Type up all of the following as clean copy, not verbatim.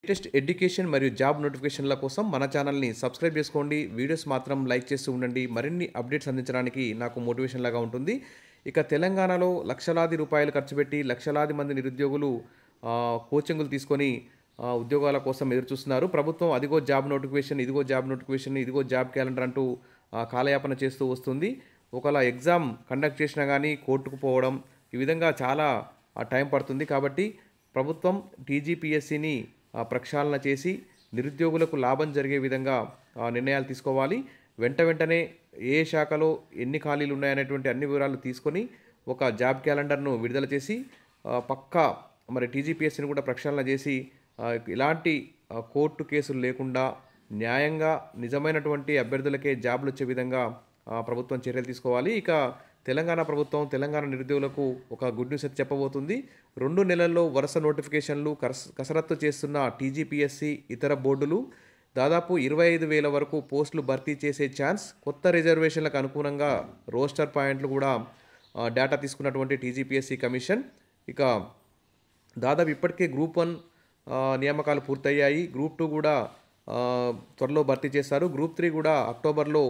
Latest education మరియు job నోటిఫికేషన్ల కోసం మన ఛానల్ని సబ్స్క్రైబ్ చేసుకోండి. వీడియోస్ మాత్రం లైక్ చేస్తూ ఉండండి. మరిన్ని అప్డేట్స్ అందించడానికి నాకు మోటివేషన్ లాగా ఉంటుంది. ఇక తెలంగాణలో లక్షలాది రూపాయలు ఖర్చు పెట్టి లక్షలాది మంది నిరుద్యోగులు కోచింగులు తీసుకొని ఉద్యోగాల కోసం ఎదురుచూస్తున్నారు. ప్రభుత్వం అదిగో జాబ్ నోటిఫికేషన్, ఇదిగో జాబ్ నోటిఫికేషన్, ఇదిగో జాబ్ క్యాలెండర్ అంటూ కాలయాపన చేస్తూ వస్తుంది. ఒకవేళ ఎగ్జామ్ కండక్ట్ చేసినా కానీ కోర్టుకు పోవడం, ఈ విధంగా చాలా టైం పడుతుంది. కాబట్టి ప్రభుత్వం టీజీపీఎస్సీని ప్రక్షాళన చేసి నిరుద్యోగులకు లాభం జరిగే విధంగా నిర్ణయాలు తీసుకోవాలి. వెంటనే ఏ శాఖలో ఎన్ని ఖాళీలు ఉన్నాయనేటువంటి అన్ని వివరాలు తీసుకొని ఒక జాబ్ క్యాలెండర్ను విడుదల చేసి పక్కా మరి టీజీపీఎస్సీని కూడా ప్రక్షాళన చేసి ఇలాంటి కోర్టు కేసులు లేకుండా న్యాయంగా నిజమైనటువంటి అభ్యర్థులకే జాబులు వచ్చే విధంగా ప్రభుత్వం చర్యలు తీసుకోవాలి. ఇక తెలంగాణ ప్రభుత్వం తెలంగాణ నిరుద్యోగులకు ఒక గుడ్ న్యూస్ అయితే చెప్పబోతుంది. 2 నెలల్లో వరుస నోటిఫికేషన్లు కసరత్తు చేస్తున్న టీజీపీఎస్సీ ఇతర బోర్డులు దాదాపు 25,000 వరకు పోస్టులు భర్తీ చేసే ఛాన్స్. కొత్త రిజర్వేషన్లకు అనుగుణంగా రోస్టర్ పాయింట్లు కూడా డేటా తీసుకున్నటువంటి టీజీపీఎస్సీ కమిషన్. ఇక దాదాపు ఇప్పటికే గ్రూప్ 1 నియామకాలు పూర్తయ్యాయి. గ్రూప్ 2 కూడా త్వరలో భర్తీ చేస్తారు. గ్రూప్ 3 కూడా అక్టోబర్లో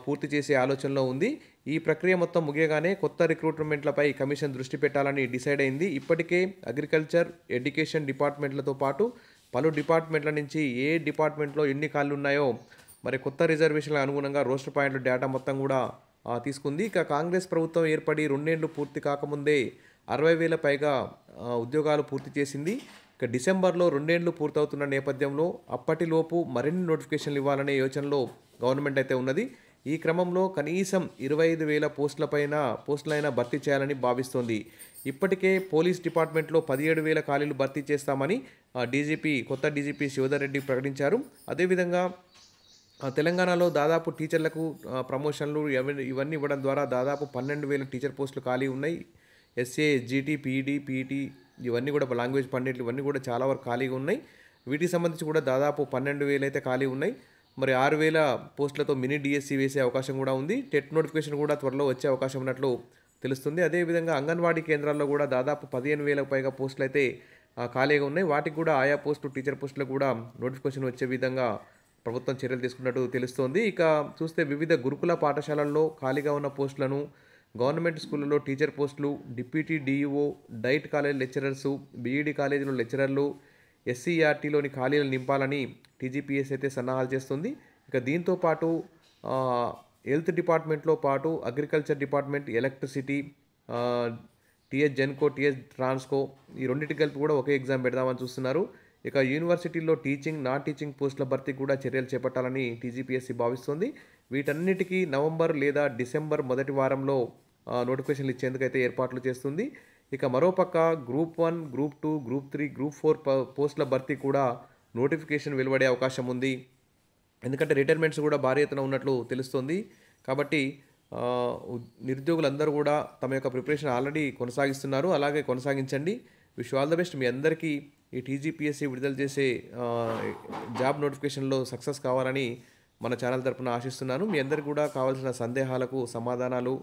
పూర్తి చేసే ఆలోచనలో ఉంది. ఈ ప్రక్రియ మొత్తం ముగియగానే కొత్త రిక్రూట్మెంట్లపై కమిషన్ దృష్టి పెట్టాలని డిసైడ్ అయింది. ఇప్పటికే అగ్రికల్చర్, ఎడ్యుకేషన్ డిపార్ట్మెంట్లతో పాటు పలు డిపార్ట్మెంట్ల నుంచి ఏ డిపార్ట్మెంట్లో ఎన్ని ఖాళీలు ఉన్నాయో మరి కొత్త రిజర్వేషన్ల అనుగుణంగా రోస్టర్ పాయింట్ల డేటా మొత్తం కూడా తీసుకుంది. ఇక కాంగ్రెస్ ప్రభుత్వం ఏర్పడి 2 ఏళ్లు పూర్తి కాకముందే 60,000 పైగా ఉద్యోగాలు పూర్తి చేసింది. ఇక డిసెంబర్లో 2 ఏళ్లు పూర్తవుతున్న నేపథ్యంలో అప్పటిలోపు మరిన్ని నోటిఫికేషన్లు ఇవ్వాలనే యోచనలో గవర్నమెంట్ అయితే ఉన్నది. ఈ క్రమంలో కనీసం 25,000 పోస్టులైనా భర్తీ చేయాలని భావిస్తోంది. ఇప్పటికే పోలీస్ డిపార్ట్మెంట్లో 17,000 ఖాళీలు భర్తీ చేస్తామని కొత్త డీజీపీ శివధర్ రెడ్డి ప్రకటించారు. అదేవిధంగా తెలంగాణలో దాదాపు టీచర్లకు ప్రమోషన్లు ఇవన్నీ ఇవ్వడం ద్వారా దాదాపు 12,000 టీచర్ పోస్టులు ఖాళీ ఉన్నాయి. ఎస్ఏ, ఎస్జీటీ, పీఈడీ, పీఈటీ ఇవన్నీ కూడా లాంగ్వేజ్ పండిట్లు ఇవన్నీ కూడా చాలా వరకు ఖాళీగా ఉన్నాయి. వీటికి సంబంధించి కూడా దాదాపు 12,000 అయితే ఖాళీ ఉన్నాయి. మరి 6,000 పోస్టులతో మినీ డిఎస్సి వేసే అవకాశం కూడా ఉంది. టెట్ నోటిఫికేషన్ కూడా త్వరలో వచ్చే అవకాశం ఉన్నట్లు తెలుస్తుంది. అదేవిధంగా అంగన్వాడీ కేంద్రాల్లో కూడా దాదాపు 15,000 పైగా పోస్టులు అయితే ఖాళీగా ఉన్నాయి. వాటికి కూడా ఆయా పోస్టులు టీచర్ పోస్టులకు కూడా నోటిఫికేషన్ వచ్చే విధంగా ప్రభుత్వం చర్యలు తీసుకున్నట్టు తెలుస్తోంది. ఇక చూస్తే వివిధ గురుకుల పాఠశాలల్లో ఖాళీగా ఉన్న పోస్టులను, గవర్నమెంట్ స్కూళ్ళలో టీచర్ పోస్టులు, deputy DEO, DIET college lecturers, BEd కాలేజీలో లెక్చరర్లు, ఎస్సీఆర్టీలోని ఖాళీలు నింపాలని టీజీపీఎస్ అయితే సన్నాహాలు చేస్తుంది. ఇక దీంతో పాటు హెల్త్ డిపార్ట్మెంట్లో పాటు agriculture department, electricity, TS Genco, TS Transco ఈ రెండింటి కలిపి కూడా ఒకే ఎగ్జామ్ పెడదామని చూస్తున్నారు. ఇక యూనివర్సిటీల్లో టీచింగ్, నాన్ టీచింగ్ పోస్టుల భర్తీ కూడా చర్యలు చేపట్టాలని టీజీపీఎస్సీ భావిస్తుంది. వీటన్నిటికీ నవంబర్ లేదా డిసెంబర్ మొదటి వారంలో నోటిఫికేషన్లు ఇచ్చేందుకైతే ఏర్పాట్లు చేస్తుంది. ఇక మరోపక్క గ్రూప్ 1, గ్రూప్ 2, గ్రూప్ 3, గ్రూప్ 4 పోస్టుల భర్తీ కూడా నోటిఫికేషన్ వెలువడే అవకాశం ఉంది. ఎందుకంటే రిటైర్మెంట్స్ కూడా భారీ ఎత్తున ఉన్నట్లు తెలుస్తుంది. కాబట్టి నిరుద్యోగులందరూ కూడా తమ యొక్క ప్రిపరేషన్ ఆల్రెడీ కొనసాగిస్తున్నారు. అలాగే కొనసాగించండి. Wish all the best. మీ అందరికీ ఈ టీజీపీఎస్సీ విడుదల చేసే జాబ్ నోటిఫికేషన్లో సక్సెస్ కావాలని మన ఛానల్ తరపున ఆశిస్తున్నాను. మీ అందరికీ కూడా కావాల్సిన సందేహాలకు సమాధానాలు,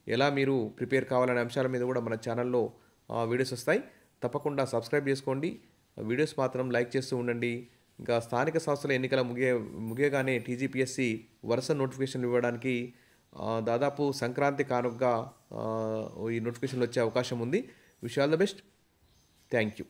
ఎలా మీరు ప్రిపేర్ కావాలనే అంశాల మీద కూడా మన ఛానల్లో వీడియోస్ వస్తాయి. తప్పకుండా సబ్స్క్రైబ్ చేసుకోండి. వీడియోస్ మాత్రం లైక్ చేస్తూ ఉండండి. ఇంకా స్థానిక సంస్థల ఎన్నికల ముగియగానే టీజీపీఎస్సీ వరుస నోటిఫికేషన్లు ఇవ్వడానికి దాదాపు సంక్రాంతి కానుకగా ఈ నోటిఫికేషన్లు వచ్చే అవకాశం ఉంది. Wish all the best. Thank you.